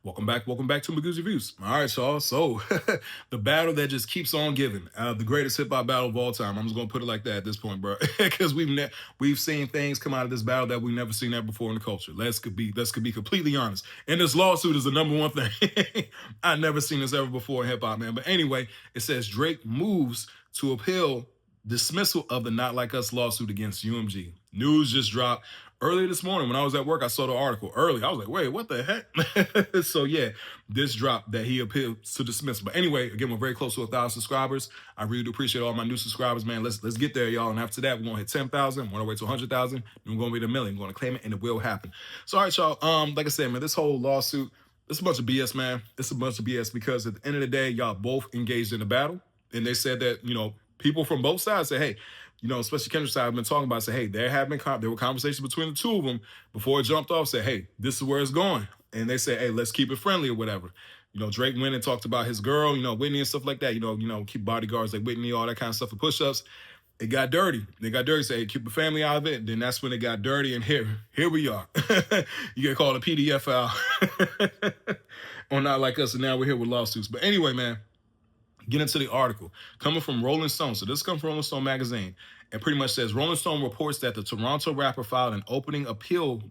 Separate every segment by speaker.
Speaker 1: Welcome back to Magoo's Reviews. All right, y'all. So, the battle that just keeps on giving, the greatest hip hop battle of all time. I'm just gonna put it like that at this point, bro, because we've seen things come out of this battle that we've never seen that before in the culture. Let's be completely honest. And this lawsuit is the number one thing. I've never seen this ever before in hip hop, man. But anyway, it says Drake moves to appeal dismissal of the Not Like Us lawsuit against UMG. News just dropped earlier this morning when I was at work. I saw the article early. I was like, wait, what the heck? So yeah, this dropped that he appealed to dismissal. But anyway, again, we're very close to 1,000 subscribers. I really do appreciate all my new subscribers, man. Let's get there, y'all. And after that, we're gonna hit 10,000. We're on our way to 100,000. Then we're gonna be to 1,000,000. We're gonna claim it, and it will happen. So all right, y'all. Like I said, man, this whole lawsuit, it's a bunch of BS, man. It's a bunch of BS because at the end of the day, y'all both engaged in a battle, and they said that people from both sides say, hey, especially Kendrick's side, I've been talking about, say, hey, there were conversations between the two of them before it jumped off, say, hey, this is where it's going. And they say, hey, let's keep it friendly or whatever. Drake went and talked about his girl, Whitney and stuff like that, keep bodyguards like Whitney, all that kind of stuff for push-ups. It got dirty. They got dirty, say, hey, keep the family out of it. And then that's when it got dirty, and here we are. You get called a PDF file or Not Like Us, and now we're here with lawsuits. But anyway, man, get into the article coming from Rolling Stone. So this comes from Rolling Stone magazine, and pretty much says Rolling Stone reports that the Toronto rapper filed an opening appellate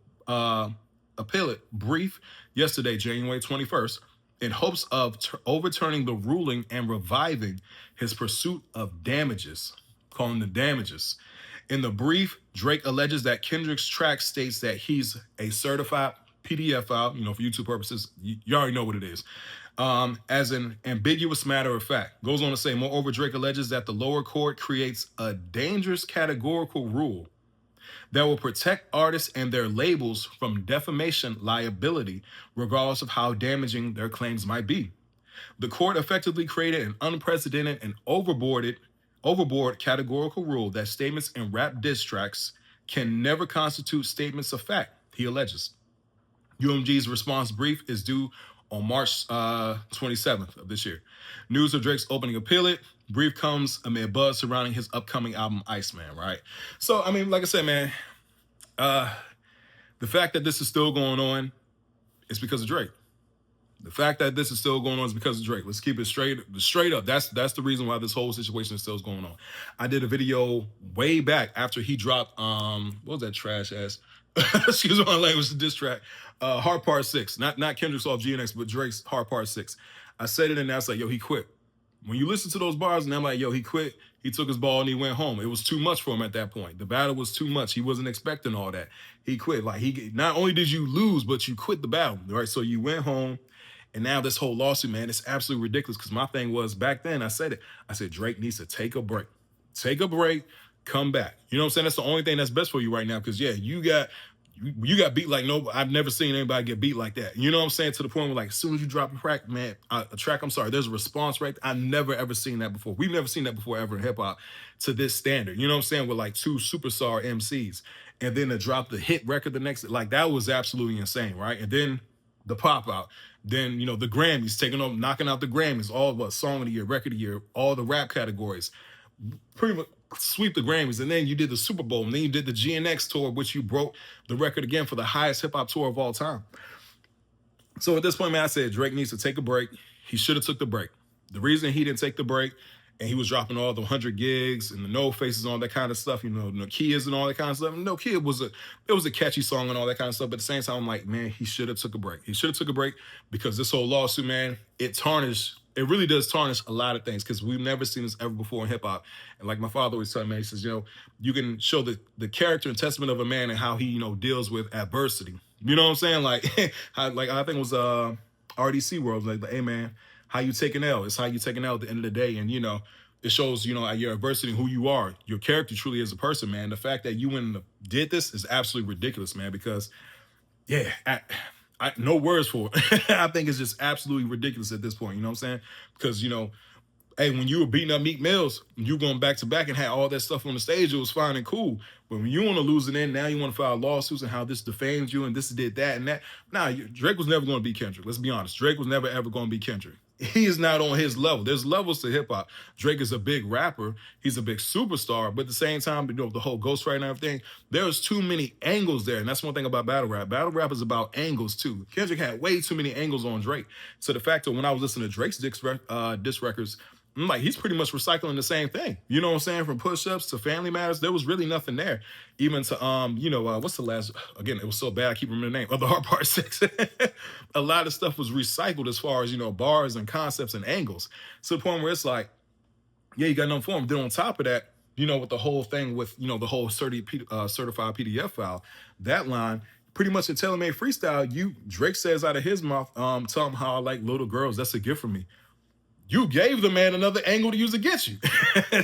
Speaker 1: brief yesterday, January 21st, in hopes of overturning the ruling and reviving his pursuit of damages, calling the damages. In the brief, Drake alleges that Kendrick's track states that he's a certified PDF file, for YouTube purposes. You already know what it is. As an ambiguous matter of fact. Goes on to say, moreover, Drake alleges that the lower court creates a dangerous categorical rule that will protect artists and their labels from defamation liability, regardless of how damaging their claims might be. The court effectively created an unprecedented and overboard categorical rule that statements in rap diss tracks can never constitute statements of fact, he alleges. UMG's response brief is due on March 27th of this year. News of Drake's opening appellate brief comes amid buzz surrounding his upcoming album, Iceman, right? So, like I said, man, the fact that this is still going on is because of Drake. The fact that this is still going on is because of Drake. Let's keep it straight up. That's the reason why this whole situation is still going on. I did a video way back after he dropped, what was that trash ass? Excuse my language, the diss track. Hard Part 6. Not Kendrick's off GNX, but Drake's Hard Part 6. I said it and I was like, yo, he quit. When you listen to those bars and I'm like, yo, he quit. He took his ball and he went home. It was too much for him at that point. The battle was too much. He wasn't expecting all that. He quit. Not only did you lose, but you quit the battle, right? So you went home. And now this whole lawsuit, man, it's absolutely ridiculous. Because my thing was, back then, I said it. I said, Drake needs to take a break. Take a break, come back. You know what I'm saying? That's the only thing that's best for you right now. Because, yeah, you got beat like no, I've never seen anybody get beat like that. You know what I'm saying? To the point where, as soon as you drop a track, man, there's a response rate. I've never, ever seen that before. We've never seen that before ever in hip-hop to this standard. You know what I'm saying? With, two superstar MCs. And then to drop the hit record the next, that was absolutely insane, right? And then the pop-out. Then, the Grammys, knocking out the Grammys, all Song of the Year, Record of the Year, all the rap categories. Pretty much sweep the Grammys. And then you did the Super Bowl. And then you did the GNX tour, which you broke the record again for the highest hip-hop tour of all time. So at this point, man, I said Drake needs to take a break. He should have took the break. The reason he didn't take the break, and he was dropping all the 100 gigs and the No Faces and all that kind of stuff, Nokias and all that kind of stuff. Nokia was a catchy song and all that kind of stuff. But at the same time, I'm like, man, he should have took a break. He should have took a break because this whole lawsuit, man, it really does tarnish a lot of things because we've never seen this ever before in hip hop. And like my father always told me, he says, you can show the character and testament of a man and how he, deals with adversity. You know what I'm saying? I think it was RDC World, like, hey man, how you take an L? It's how you take an L at the end of the day. And, it shows, your adversity and who you are. Your character truly is a person, man. The fact that you went and did this is absolutely ridiculous, man, because, yeah, I no words for it. I think it's just absolutely ridiculous at this point, you know what I'm saying? Because, hey, when you were beating up Meek Mills, you going back to back and had all that stuff on the stage, it was fine and cool. But when you want to lose it in, now you want to file lawsuits and how this defames you and this did that and that. Nah, Drake was never going to be Kendrick. Let's be honest. Drake was never, ever going to be Kendrick. he is not on his level. There's levels to hip hop. Drake is a big rapper. He's a big superstar. But at the same time, you know, the whole ghostwriting and everything, there's too many angles there. And that's one thing about battle rap. Battle rap is about angles too. Kendrick had way too many angles on Drake. So the fact that when I was listening to Drake's diss records, I'm like, he's pretty much recycling the same thing. You know what I'm saying? From push-ups to Family Matters, there was really nothing there. Even to you know, what's the last? Again, it was so bad I keep remembering the name of the Hard Part 6. A lot of stuff was recycled as far as, you know, bars and concepts and angles. To the point where it's like, yeah, you got nothing for him. Then on top of that, you know, with the whole thing with, you know, the whole certified PDF file, that line, pretty much a tailor-made freestyle. Drake says out of his mouth, tell him how I like little girls. That's a gift from me. You gave the man another angle to use against you.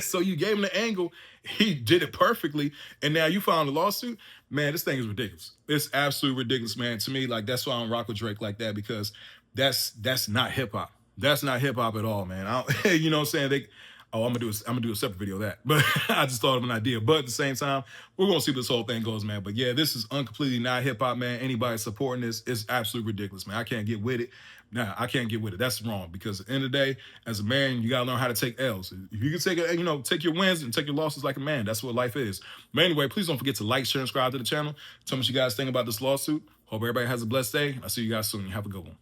Speaker 1: So you gave him the angle. He did it perfectly. And now you filed a lawsuit. Man, this thing is ridiculous. It's absolutely ridiculous, man. To me, like, that's why I don't rock with Drake like that, because that's not hip hop. That's not hip hop at all, man. You know what I'm saying? I'm gonna do a separate video of that. But I just thought of an idea. But at the same time, we're gonna see where this whole thing goes, man. But yeah, this is completely not hip hop, man. Anybody supporting this is absolutely ridiculous, man. I can't get with it. Nah, I can't get with it. That's wrong, because at the end of the day, as a man, you gotta learn how to take L's. If you can take your wins and take your losses like a man, that's what life is. But anyway, please don't forget to like, share, and subscribe to the channel. Tell me what you guys think about this lawsuit. Hope everybody has a blessed day. I'll see you guys soon. Have a good one.